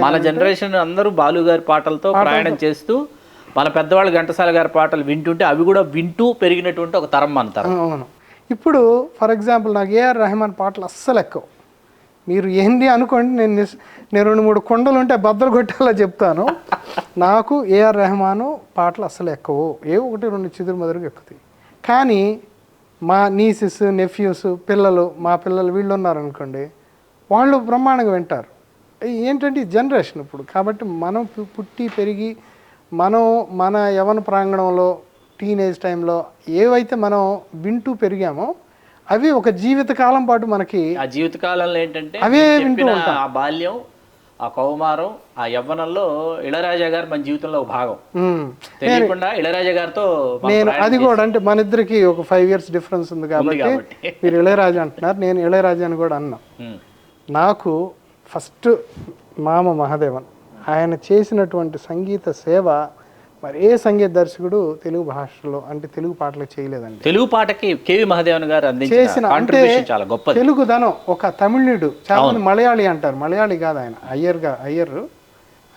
మన జనరేషన్ అందరూ బాలు గారి పాటలతో ప్రయాణం చేస్తూ మన పెద్దవాళ్ళు ఘంటసాల గారి పాటలు వింటుంటే అవి కూడా వింటూ పెరిగినటువంటి ఒక తరం మన తరం. అవును. ఇప్పుడు ఫర్ ఎగ్జాంపుల్ నాకు ఏఆర్ రెహమాన్ పాటలు అస్సలు ఎక్కువ. మీరు ఏంటి అనుకోండి, నేను 2-3 కొండలు ఉంటే బద్దలు కొట్టేలా చెప్తాను. నాకు ఏఆర్ రెహమాను పాటలు అస్సలు ఎక్కువ. 1-2 చిదురు మదురుగా ఎక్కుతాయి. కానీ మా నీసెస్ నెఫ్యూస్ పిల్లలు, మా పిల్లలు వీళ్ళు ఉన్నారనుకోండి, వాళ్ళు బ్రహ్మాండంగా వింటారు. ఏంటంటే ఈ జనరేషన్ ఇప్పుడు. కాబట్టి మనం పుట్టి పెరిగి మనం మన యవన ప్రాంగణంలో టీనేజ్ టైంలో ఏవైతే మనం వింటూ పెరిగామో అవి ఒక జీవితకాలం పాటు మనకి, ఆ జీవితకాలంలో ఏంటంటే అవే వింటూ ఉంటాం. ఆ బాల్యం, ఆ కౌమారం, ఆ యవ్వనంలో ఇళయరాజా గారు మన జీవితంలో ఒక భాగం. తెలియకుండా ఇళయరాజా గారితో నేను అది కూడా అంటే మన ఇద్దరికి ఒక 5 years డిఫరెన్స్ ఉంది కాబట్టి మీరు ఇళయరాజా అంటున్నారు, నేను ఇళయరాజా అని కూడా అన్నా. నాకు ఫస్ట్ మామ మహాదేవన్ ఆయన చేసినటువంటి సంగీత సేవ మరి ఏ సంగీత దర్శకుడు తెలుగు భాషలో అంటే తెలుగు పాటలకు చేయలేదండి. తెలుగు పాటకి కేవి మహాదేవన్ గారు చేసిన అంటే చాలా గొప్ప తెలుగుదనం. ఒక తమిళుడు, చాలా మంది మలయాళీ అంటారు, మలయాళీ కాదు ఆయన, అయ్యర్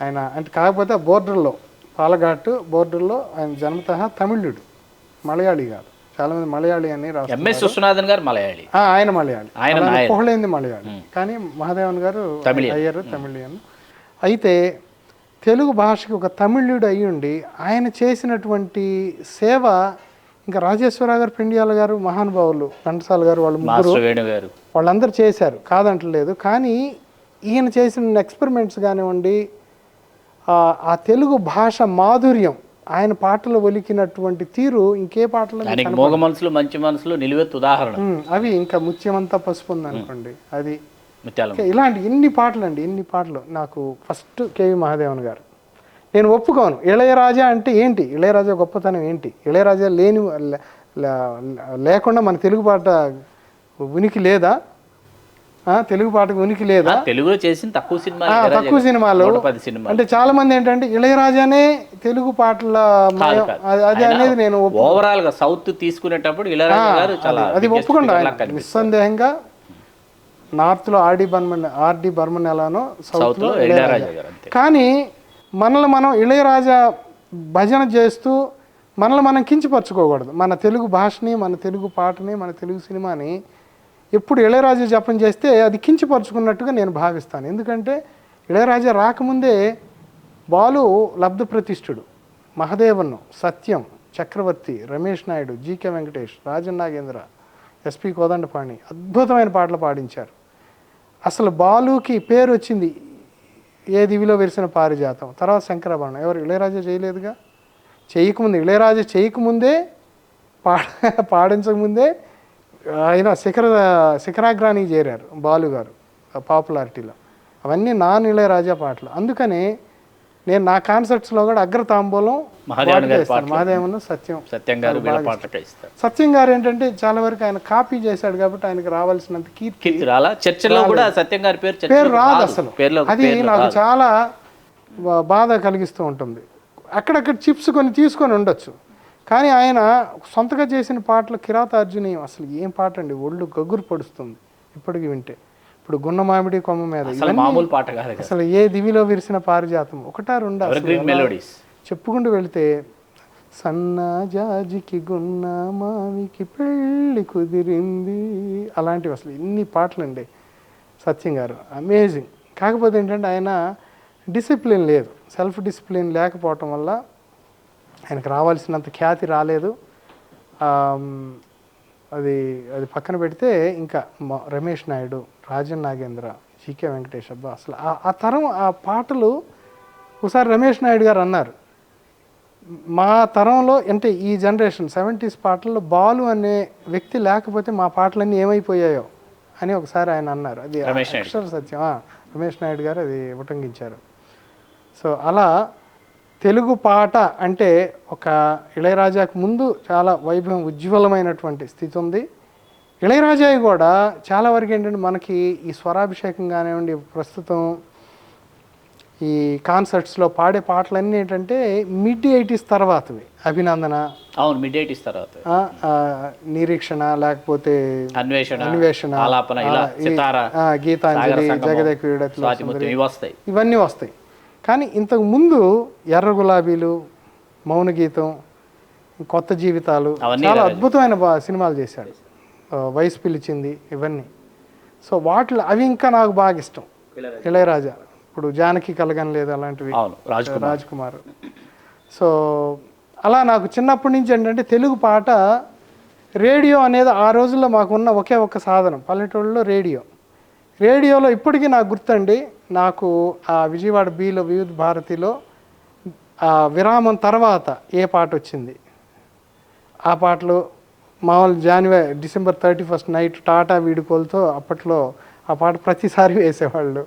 ఆయన. అంటే కాకపోతే బోర్డర్లో పాలఘాట్ బోర్డర్లో ఆయన జన్మతః తమిళుడు, మలయాళీ కాదు. చాలా మంది మలయాళీ అని రాస్తారు. ఎంఎస్ విశ్వనాథన్ గారు మలయాళీ, ఆయన మలయాళీ, పొహళైంది మలయాళీ, కానీ మహాదేవన్ గారు అయ్యర్ తమిళియన్. అయితే తెలుగు భాషకి ఒక తమిళుడు అయ్యుండి ఆయన చేసినటువంటి సేవ ఇంకా రాజేశ్వరరావు గారు, పెండియాల గారు మహానుభావులు, ఘంటసాల గారు, వాళ్ళు ముగ్గురు వాళ్ళందరూ చేశారు కాదంటలేదు. కానీ ఈయన చేసిన ఎక్స్పెరిమెంట్స్ కానివ్వండి, ఆ తెలుగు భాష మాధుర్యం, ఆయన పాటలు ఒలికినటువంటి తీరు ఇంకే పాటలు, మోగ మనసులు మంచి మనసులు నిలువెత్తు ఉదాహరణ. అవి ఇంకా ముత్యమంతా పసుపు ఉంది అనుకోండి, అది ఇలాంటి ఎన్ని పాటలు అండి, ఎన్ని పాటలు. నాకు ఫస్ట్ కేవి మహాదేవన్ గారు. నేను ఒప్పుకోను ఇళయరాజా అంటే ఏంటి, ఇళయరాజా గొప్పతనం ఏంటి, ఇళయరాజా లేకుండా మన తెలుగు పాట ఉనికి లేదా, తెలుగు పాటకు ఉనికి లేదా? తెలుగులో చేసిన తక్కువ సినిమాలు అంటే చాలా మంది ఏంటంటే ఇళయరాజానే తెలుగు పాటల అది అనేది నేను ఓవరాల్ గా సౌత్ తీసుకునేటప్పుడు అది ఒప్పుకుండా నిస్సందేహంగా. నార్త్లో ఆర్డి బర్మన్ ఎలానో సౌత్లో ఇళయరాజా. కానీ మనల్ని మనం ఇళయరాజా భజన చేస్తూ మనల్ని మనం కించపరచుకోకూడదు. మన తెలుగు భాషని, మన తెలుగు పాటని, మన తెలుగు సినిమాని ఎప్పుడు ఇళయరాజా జపం చేస్తే అది కించపరుచుకున్నట్టుగా నేను భావిస్తాను. ఎందుకంటే ఇళయరాజా రాకముందే బాలు లబ్ధ ప్రతిష్ఠుడు, మహదేవన్, సత్యం, చక్రవర్తి, రమేష్ నాయుడు, జీకే వెంకటేష్, రాజన్ నాగేంద్ర, ఎస్పి కోదండపాణి అద్భుతమైన పాటలు పాడించారు. అసలు బాలుకి పేరు వచ్చింది ఏ దివిలో విరిసిన పారిజాతం, తర్వాత శంకరాభరణం. ఎవరు? ఇళయరాజా చేయలేదుగా. చేయకముందే ఇళయరాజా చేయకముందే పాడించకముందే ఆయన శిఖరాగ్రానికి చేరారు బాలు గారు పాపులారిటీలో. అవన్నీ నాన్ ఇళయరాజా పాటలు. అందుకని నేను నా కాన్సర్ట్స్లో కూడా అగ్రతాంబూలం మహాదేవన్, సత్యం గారు ఏంటంటే చాలా వరకు ఆయన కాపీ చేశాడు కాబట్టి ఆయనకు రావాల్సినంత కీర్తి పేరు రాదు అసలు. అది నాకు చాలా బాధ కలిగిస్తూ ఉంటుంది. అక్కడక్కడ చిప్స్ కొన్ని తీసుకొని ఉండొచ్చు, కానీ ఆయన సొంతగా చేసిన పాటలు కిరాతార్జుని అసలు ఏం పాట అండి, ఒళ్ళు గగ్గురు పడుస్తుంది ఇప్పటికి వింటే. ఇప్పుడు గున్న మామిడి కొమ్మ మీద మామూలు పాట కాదు అసలు. ఏ దివిలో విరిసిన పారిజాతం, ఒకటా రెండా చెప్పుకుంటూ వెళితే, సన్నజాజికి గున్న మామికి పెళ్ళి కుదిరింది, అలాంటివి అసలు ఎన్ని పాటలండి సత్యం గారు. అమేజింగ్. కాకపోతే ఏంటంటే ఆయన డిసిప్లిన్ లేదు, సెల్ఫ్ డిసిప్లిన్ లేకపోవటం వల్ల ఆయనకు రావాల్సినంత ఖ్యాతి రాలేదు. అది పక్కన పెడితే ఇంకా రమేష్ నాయుడు, రాజన్ నాగేంద్ర, జీకే వెంకటేష్, అబ్బా అసలు ఆ తరం ఆ పాటలు. ఒకసారి రమేష్ నాయుడు గారు అన్నారు, మా తరంలో అంటే ఈ జనరేషన్ 70s పాటల్లో బాలు అనే వ్యక్తి లేకపోతే మా పాటలన్నీ ఏమైపోయాయో అని ఒకసారి ఆయన అన్నారు. అది అక్షర సత్యం. రమేష్ నాయుడు గారు అది ఉటంకించారు. సో అలా తెలుగు పాట అంటే ఒక ఇళయరాజాకు ముందు చాలా వైభవం, ఉజ్వలమైనటువంటి స్థితి ఉంది. ఇళయరాజా కూడా చాలా వరకు ఏంటంటే మనకి ఈ స్వరాభిషేకం కానివ్వండి, ప్రస్తుతం ఈ కాన్సర్ట్స్లో పాడే పాటలన్నీ ఏంటంటే మిడ్ 80s తర్వాతవి. అభినందన, అవును, మిడ్ 80s తర్వాత నిరీక్షణ, లేకపోతే అన్వేషణ, ఆలాపన, ఇలా సితార, గీతాంజలి, జగదేకుడు, స్వాతిముత్యం ఇవి వస్తాయి. ఇవన్నీ వస్తాయి. కానీ ఇంతకు ముందు ఎర్ర గులాబీలు, మౌన గీతం, కొత్త జీవితాలు, చాలా అద్భుతమైన సినిమాలు చేశాడు. వయసు పిలిచింది, ఇవన్నీ. సో వాటిలో అవి ఇంకా నాకు బాగా ఇష్టం. ఇళయరాజా, ఇప్పుడు జానకి కలగనలేదు అలాంటివి, రాజ్ కుమార్. సో అలా నాకు చిన్నప్పటి నుంచి ఏంటంటే తెలుగు పాట, రేడియో అనేది ఆ రోజుల్లో మాకున్న ఒకే ఒక్క సాధనం పల్లెటూళ్ళలో రేడియోలో ఇప్పటికీ నాకు గుర్తండి. నాకు ఆ విజయవాడ బీలో వివిధ భారతిలో విరామం తర్వాత ఏ పాట వచ్చింది, ఆ పాటలు మామూలు డిసెంబర్ 31 నైట్ టాటా వీడుకోలతో అప్పట్లో ఆ పాట ప్రతిసారి వేసేవాళ్ళు.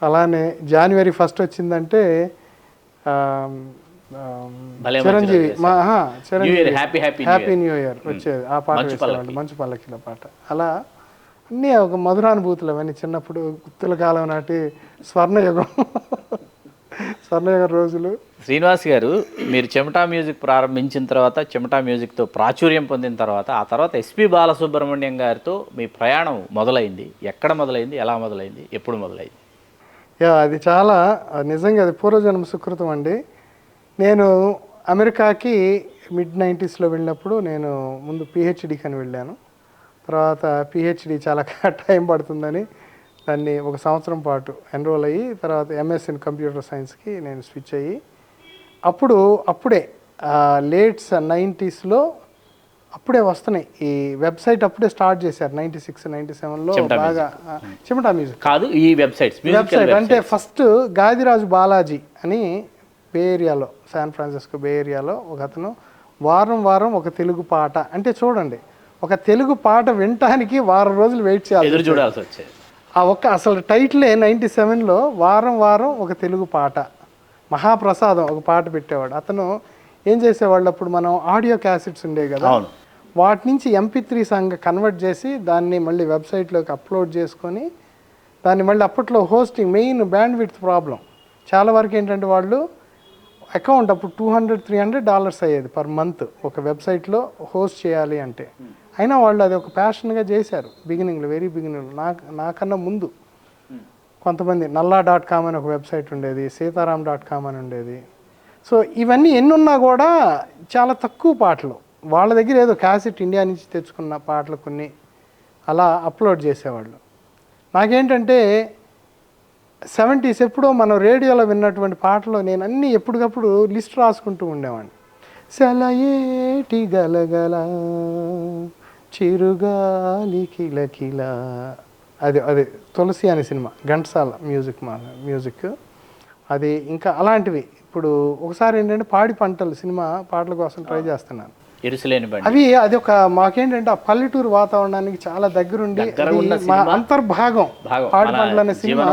అలానే జనవరి 1 వచ్చిందంటే చిరంజీవి హ్యాపీ న్యూ ఇయర్ వచ్చేది, ఆ పాట వేసేవాళ్ళు, మంచు పల్లకిల పాట. అలా అన్నీ ఒక మధురానుభూతులు అవన్నీ. చిన్నప్పుడు గుర్తుల కాలం నాటి స్వర్ణయుగం రోజులు. శ్రీనివాస్ గారు, మీరు చెమటా మ్యూజిక్ ప్రారంభించిన తర్వాత, చెమటా మ్యూజిక్తో ప్రాచుర్యం పొందిన తర్వాత, ఆ తర్వాత ఎస్పి బాలసుబ్రహ్మణ్యం గారితో మీ ప్రయాణం మొదలైంది. ఎక్కడ మొదలైంది, ఎలా మొదలైంది, ఎప్పుడు మొదలైంది? అది చాలా నిజంగా అది పూర్వజన్మ సుకృతం అండి. నేను అమెరికాకి మిడ్ 90sలో వెళ్ళినప్పుడు నేను ముందు పిహెచ్డికి అని వెళ్ళాను. తర్వాత పిహెచ్డి చాలా టైం పడుతుందని దాన్ని 1 సంవత్సరం పాటు ఎన్రోల్ అయ్యి, తర్వాత ఎంఎస్ ఇన్ కంప్యూటర్ సైన్స్కి నేను స్విచ్ అయ్యి, అప్పుడే లేట్ 90sలో అప్పుడే వస్తున్నాయి ఈ వెబ్సైట్, అప్పుడే స్టార్ట్ చేశారు 96, 97లో బాగా. చెమటా మ్యూజిక్ కాదు, ఈ వెబ్సైట్ అంటే ఫస్ట్ గాదిరాజు బాలాజీ అని బే ఏరియాలో, శాన్ ఫ్రాన్సిస్కో బే ఏరియాలో ఒక అతను వారం ఒక తెలుగు పాట, అంటే చూడండి, ఒక తెలుగు పాట వినటానికి వారం రోజులు వెయిట్ చేయాలి, ఎదురు చూడాల్సి వచ్చేది. ఆ అసలు టైటిలే 97లో వారం ఒక తెలుగు పాట, మహాప్రసాదం ఒక పాట పెట్టేవాడు అతను. ఏం చేసేవాళ్ళు, అప్పుడు మనం ఆడియో క్యాసెట్స్ ఉండేవి కదా, వాటి నుంచి MP3 సాంగ్ కన్వర్ట్ చేసి దాన్ని మళ్ళీ వెబ్సైట్లోకి అప్లోడ్ చేసుకొని, దాన్ని మళ్ళీ అప్పట్లో hosting, main band width problem చాలా వరకు ఏంటంటే, వాళ్ళు అకౌంట్ అప్పుడు $200-300 అయ్యేది పర్ మంత్ ఒక వెబ్సైట్లో హోస్ట్ చేయాలి అంటే. అయినా వాళ్ళు అది ఒక ప్యాషన్గా చేశారు బిగినింగ్లో, వెరీ బిగినింగ్లో. నాకన్నా ముందు కొంతమంది nalla.com అని ఒక వెబ్సైట్ ఉండేది, sitaram.com అని ఉండేది. సో ఇవన్నీ ఎన్నున్నా కూడా చాలా తక్కువ పాటలు, వాళ్ళ దగ్గర ఏదో క్యాసెట్ ఇండియా నుంచి తెచ్చుకున్న పాటలు కొన్ని అలా అప్లోడ్ చేసేవాళ్ళు. నాకేంటంటే 70s ఎప్పుడో మనం రేడియోలో విన్నటువంటి పాటలు నేను అన్నీ ఎప్పటికప్పుడు లిస్ట్ రాసుకుంటూ ఉండేవాడిని. సెలయేటి గలగల చిరుగాలి కిలకిల, అది తులసి అనే సినిమా, ఘంటసాల మ్యూజిక్ అది. ఇంకా అలాంటివి ఇప్పుడు ఒకసారి ఏంటంటే పాడి పంటలు సినిమా పాటల కోసం ట్రై చేస్తున్నాను. అది ఒక మాకేంటంటే ఆ పల్లెటూరు వాతావరణానికి చాలా దగ్గరుండి మా అంతర్భాగం. పాడి పంటలు అనే సినిమా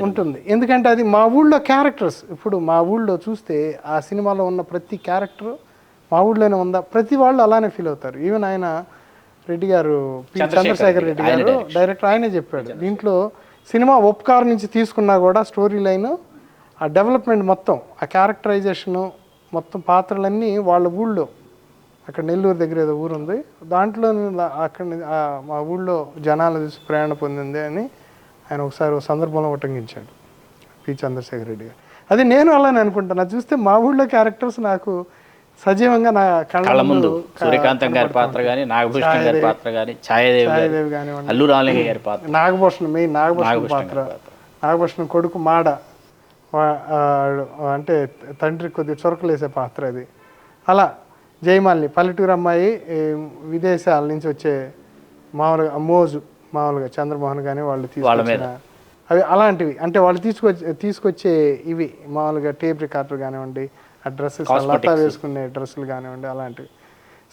ఉంటుంది, ఎందుకంటే అది మా ఊళ్ళో క్యారెక్టర్స్. ఇప్పుడు మా ఊళ్ళో చూస్తే ఆ సినిమాలో ఉన్న ప్రతి క్యారెక్టర్ మా ఊళ్ళోనే ఉందా, ప్రతి వాళ్ళు అలానే ఫీల్ అవుతారు. ఈవెన్ ఆయన రెడ్డి గారు, చంద్రశేఖర్ రెడ్డి గారు డైరెక్టర్, ఆయనే చెప్పాడు దీంట్లో సినిమా ఒప్కార్ నుంచి తీసుకున్నా కూడా స్టోరీ లైన్, ఆ డెవలప్మెంట్ మొత్తం, ఆ క్యారెక్టరైజేషను మొత్తం, పాత్రలన్నీ వాళ్ళ ఊళ్ళో, అక్కడ నెల్లూరు దగ్గర ఏదో ఊరు ఉంది, దాంట్లో అక్కడ మా ఊళ్ళో జనాలు చూసి ప్రేరణ పొందింది అని ఆయన ఒకసారి సందర్భంలో ఉటంకించాడు పి చంద్రశేఖర్ రెడ్డి గారు. అది నేను అలానే అనుకుంటాను, అది చూస్తే మా ఊళ్ళో క్యారెక్టర్స్ నాకు సజీవంగా నా కళ్ళ ముందు, సూర్యకాంతం గారి పాత్ర కానీ, నాగభూషణం గారి పాత్ర కానీ, ఛాయాదేవి కానివ్వండి, అల్లు రామలింగ గారి పాత్ర, నాగభూషణం మెయిన్, నాగభూషణం పాత్ర, నాగభూషణం కొడుకు మాడ, అంటే తండ్రి కొద్దిగా చొరకలేసే పాత్ర అది. అలా జయమాలిని పల్లెటూరు అమ్మాయి, విదేశాల నుంచి వచ్చే మామూలుగా మామూలుగా చంద్రమోహన్ కానీ వాళ్ళు తీసుకొచ్చిన అవి అలాంటివి, అంటే వాళ్ళు తీసుకొచ్చే ఇవి మామూలుగా టేప్ రికార్డర్ కానివ్వండి, ఆ డ్రెస్సెస్ లతా వేసుకునే డ్రెస్సులు కానివ్వండి, అలాంటివి.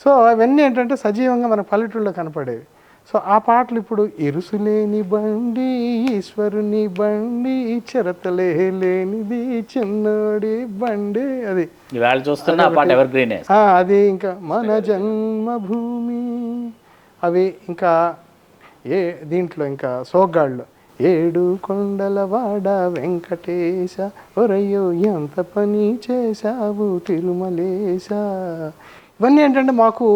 సో అవన్నీ ఏంటంటే సజీవంగా మన పల్లెటూళ్ళలో కనపడేవి. సో ఆ పాటలు ఇప్పుడు ఇరుసులేని బండి ఈశ్వరుని బండి చిరతలే లేనిది చిన్నోడి బండి, అది అది ఇంకా మన జన్మభూమి, అవి ఇంకా దీంట్లో ఇంకా సోగ్గాళ్ళు ఏడు కొండలవాడ వెంకటేశ ఒరయ్యో ఎంత పని చేశావు తిరుమలేశ. ఇవన్నీ ఏంటంటే మాకు,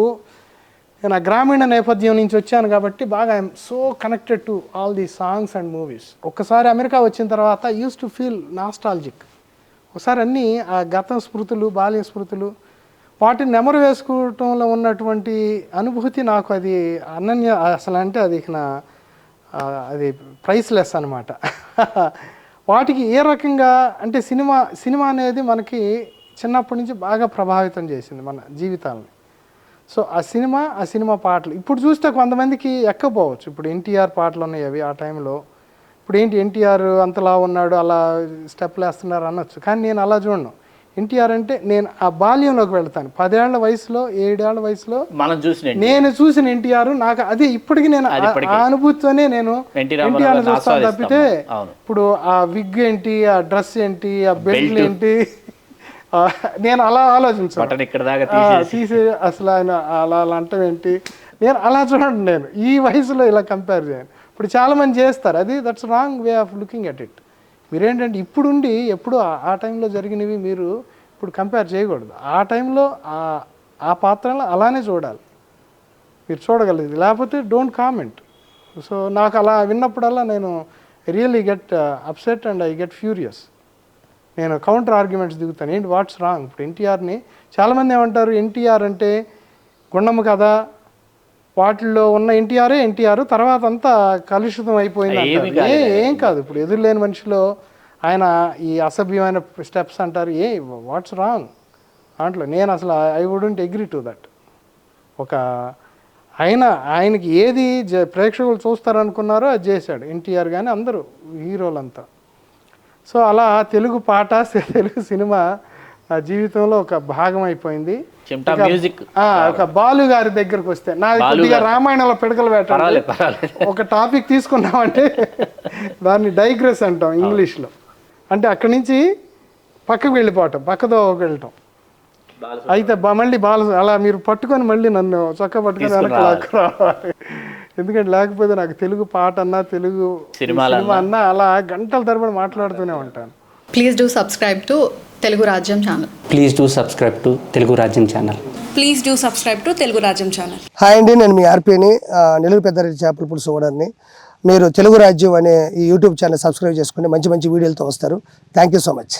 నేను ఆ గ్రామీణ నేపథ్యం నుంచి వచ్చాను కాబట్టి బాగా I'm so connected to all the songs and movies. ఒక్కసారి అమెరికా వచ్చిన తర్వాత యూస్ టు ఫీల్ నాస్టాలజిక్. ఒకసారి అన్నీ ఆ గతం స్మృతులు, బాల్య స్మృతులు, వాటిని నెమరు వేసుకోవటంలో ఉన్నటువంటి అనుభూతి నాకు అది అనన్య, అసలు అంటే అది అది ప్రైస్లెస్ అనమాట. వాటికి ఏ రకంగా అంటే సినిమా అనేది మనకి చిన్నప్పటి నుంచి బాగా ప్రభావితం చేసింది మన జీవితాలని. సో ఆ సినిమా పాటలు ఇప్పుడు చూస్తే కొంతమందికి ఎక్కపోవచ్చు. ఇప్పుడు ఎన్టీఆర్ పాటలు ఉన్నాయి అవి ఆ టైంలో. ఇప్పుడు ఏంటి ఎన్టీఆర్ అంతలా ఉన్నాడు, అలా స్టెప్లు వేస్తున్నారు అనొచ్చు. కానీ నేను అలా చూడను. ఎన్టీఆర్ అంటే నేను ఆ బాల్యంలోకి వెళ్తాను. 10 ఏళ్ల వయసులో, 7 ఏళ్ల వయసులో నేను చూసిన ఎన్టీఆర్ నాకు అదే ఇప్పటికి నేను ఆ అనుభూతితోనే నేను ఎన్టీఆర్ చూస్తాను తప్పితే ఇప్పుడు ఆ విగ్ ఏంటి, ఆ డ్రెస్ ఏంటి, ఆ బెల్ట్ ఏంటి, నేను అలా ఆలోచించాను. తీసే అసలు ఆయన అలా అంటాం ఏంటి, నేను అలా చూడండి. నేను ఈ వయసులో ఇలా కంపేర్ చేయను. ఇప్పుడు చాలామంది చేస్తారు, అది that's wrong way of looking at it. మీరేంటంటే ఇప్పుడుండి ఎప్పుడు ఆ టైంలో జరిగినవి మీరు ఇప్పుడు కంపేర్ చేయకూడదు. ఆ టైంలో ఆ పాత్రలో అలానే చూడాలి, మీరు చూడగలదు. లేకపోతే డోంట్ కామెంట్. సో నాకు అలా విన్నప్పుడల్లా నేను really get upset and I get furious. నేను కౌంటర్ ఆర్గ్యుమెంట్స్ దిగుతాను. ఏంటి వాట్స్ రాంగ్? ఇప్పుడు ఎన్టీఆర్ని చాలామంది ఏమంటారు, ఎన్టీఆర్ అంటే గుండమ్మ కదా, వాటిల్లో ఉన్న ఎన్టీఆర్ తర్వాత అంతా కలుషితం అయిపోయింది. ఏం కాదు. ఇప్పుడు ఎదురులేని మనిషిలో ఆయన ఈ అసభ్యమైన స్టెప్స్ అంటారు, వాట్స్ రాంగ్ దాంట్లో? నేను అసలు I wouldn't agree to that. ఒక ఆయనకి ఏది ప్రేక్షకులు చూస్తారనుకున్నారో అది చేశాడు ఎన్టీఆర్, కానీ అందరూ హీరోలంతా. సో అలా తెలుగు పాట, తెలుగు సినిమా నా జీవితంలో ఒక భాగం అయిపోయింది. ఒక బాలు గారి దగ్గరకు వస్తే, నా కొద్దిగా రామాయణంలో పిడకలు పెట్టాలి. ఒక టాపిక్ తీసుకున్నామంటే దాన్ని డైగ్రెస్ అంటాం ఇంగ్లీష్లో. అంటే అక్కడి నుంచి పక్కకు వెళ్ళిపోవటం, పక్కతో వెళ్ళటం. అయితే మళ్ళీ అలా మీరు పట్టుకొని మళ్ళీ నన్ను చొక్కా పట్టుకొని వెనక్కి రావాలి. ఎందుకంటే లేకపోతే నాకు తెలుగు పాట అన్నా, తెలుగు సినిమా అన్నా అలా గంటల తరబడి మాట్లాడుతూనే ఉంటాను. Please do subscribe to Telugu Rajyam channel. Please do subscribe to Telugu Rajyam channel. Please do subscribe to Telugu Rajyam channel. Hi అండి, నేను మీ ఆర్పీని, నెల్లూరు పెద్దారెడ్డి చేపల పులుసు ఓనర్ని. మీరు తెలుగు రాజ్యం అనే ఈ యూట్యూబ్ ఛానల్ సబ్స్క్రైబ్ చేసుకుని మంచి వీడియోలతో వస్తారు. Thank you so much.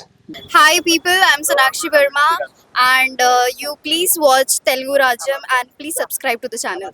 Hi people, I'm Sonakshi Verma and you please watch Telugu Rajyam and please subscribe to the channel.